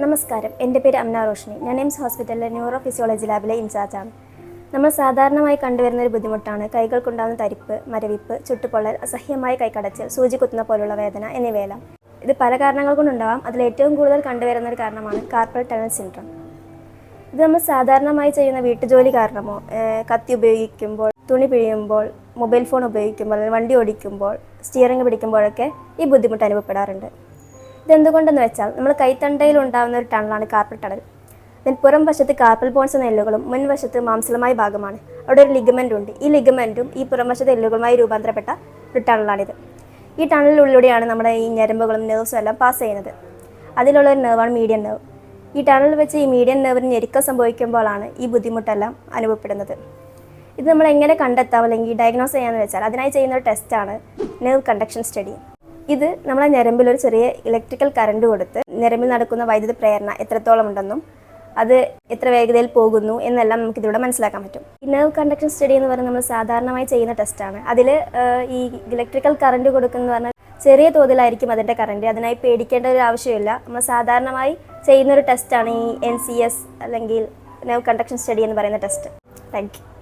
നമസ്കാരം, എൻ്റെ പേര് അംന റോഷ്നി. ഞാൻ എയിംസ് ഹോസ്പിറ്റലിലെ ന്യൂറോ ഫിസിയോളജി ലാബിലെ ഇൻചാർജാണ്. നമ്മൾ സാധാരണമായി കണ്ടുവരുന്ന ഒരു ബുദ്ധിമുട്ടാണ് കൈകൾക്കുണ്ടാകുന്ന തരിപ്പ്, മരവിപ്പ്, ചുട്ടുപൊള്ളൽ, അസഹ്യമായ കൈക്കടച്ചിൽ, സൂചി കുത്തുന്ന പോലുള്ള വേദന എന്നിവയെല്ലാം. ഇത് പല കാരണങ്ങൾ കൊണ്ടുണ്ടാവാം. അതിൽ ഏറ്റവും കൂടുതൽ കണ്ടുവരുന്ന ഒരു കാരണമാണ് കാർപ്പൽ ടണൽ സിൻഡ്രോം. ഇത് നമ്മൾ സാധാരണമായി ചെയ്യുന്ന വീട്ടുജോലി കാരണമോ, കത്തി ഉപയോഗിക്കുമ്പോൾ, തുണി പിഴിയുമ്പോൾ, മൊബൈൽ ഫോൺ ഉപയോഗിക്കുമ്പോൾ, വണ്ടി ഓടിക്കുമ്പോൾ, സ്റ്റിയറിംഗ് പിടിക്കുമ്പോഴൊക്കെ ഈ ബുദ്ധിമുട്ട് അനുഭവപ്പെടാറുണ്ട്. ഇതെന്തുകൊണ്ടെന്ന് വെച്ചാൽ നമ്മൾ കൈത്തണ്ടയിൽ ഉണ്ടാകുന്ന ഒരു ടണലാണ് കാർപ്പൽ ടണൽ. ഇതിന് പുറം വശത്ത് കാർപ്പൽ ബോൺസ് എന്ന എല്ലുകളും മുൻവശത്ത് മാംസളമായ ഭാഗമാണ്. അവിടെ ഒരു ലിഗമെൻ്റ് ഉണ്ട്. ഈ ലിഗമെൻറ്റും ഈ പുറം വശത്തെ എല്ലുകളുമായി രൂപാന്തരപ്പെട്ട ഒരു ടണലാണിത്. ഈ ടണലിനുള്ളിലൂടെയാണ് നമ്മുടെ ഈ ഞരമ്പുകളും നെർവ്സും എല്ലാം പാസ് ചെയ്യുന്നത്. അതിലുള്ള ഒരു നെർവാണ് മീഡിയൻ നെർവ്. ഈ ടണൽ വെച്ച് ഈ മീഡിയൻ നെർവിന് ഞെരുക്കം സംഭവിക്കുമ്പോഴാണ് ഈ ബുദ്ധിമുട്ടെല്ലാം അനുഭവപ്പെടുന്നത്. ഇത് നമ്മൾ എങ്ങനെ കണ്ടെത്താം അല്ലെങ്കിൽ ഡയഗ്നോസ് ചെയ്യാമെന്ന് വെച്ചാൽ അതിനായി ചെയ്യുന്ന ഒരു ടെസ്റ്റാണ് നെർവ് കണ്ടക്ഷൻ സ്റ്റഡി. ഇത് നമ്മളെ ഞരമ്പിൽ ഒരു ചെറിയ ഇലക്ട്രിക്കൽ കറണ്ട് കൊടുത്ത് ഞരമ്പിൽ നടക്കുന്ന വൈദ്യുത പ്രേരണ എത്രത്തോളം ഉണ്ടെന്നും അത് എത്ര വേഗതയിൽ പോകുന്നു എന്നെല്ലാം നമുക്കിതിലൂടെ മനസ്സിലാക്കാൻ പറ്റും. ഈ നെർവ് കണ്ടക്ഷൻ സ്റ്റഡി എന്ന് പറയുന്നത് നമ്മൾ സാധാരണമായി ചെയ്യുന്ന ടെസ്റ്റാണ്. അതിൽ ഈ ഇലക്ട്രിക്കൽ കറണ്ട് കൊടുക്കുന്നത് പറഞ്ഞാൽ ചെറിയ തോതിലായിരിക്കും അതിൻ്റെ കറണ്ട്. അതിനായി പേടിക്കേണ്ട ഒരു ആവശ്യമില്ല. നമ്മൾ സാധാരണമായി ചെയ്യുന്നൊരു ടെസ്റ്റാണ് ഈ NCS അല്ലെങ്കിൽ നെർവ് കണ്ടക്ഷൻ സ്റ്റഡി എന്ന് പറയുന്ന ടെസ്റ്റ്. Thank you.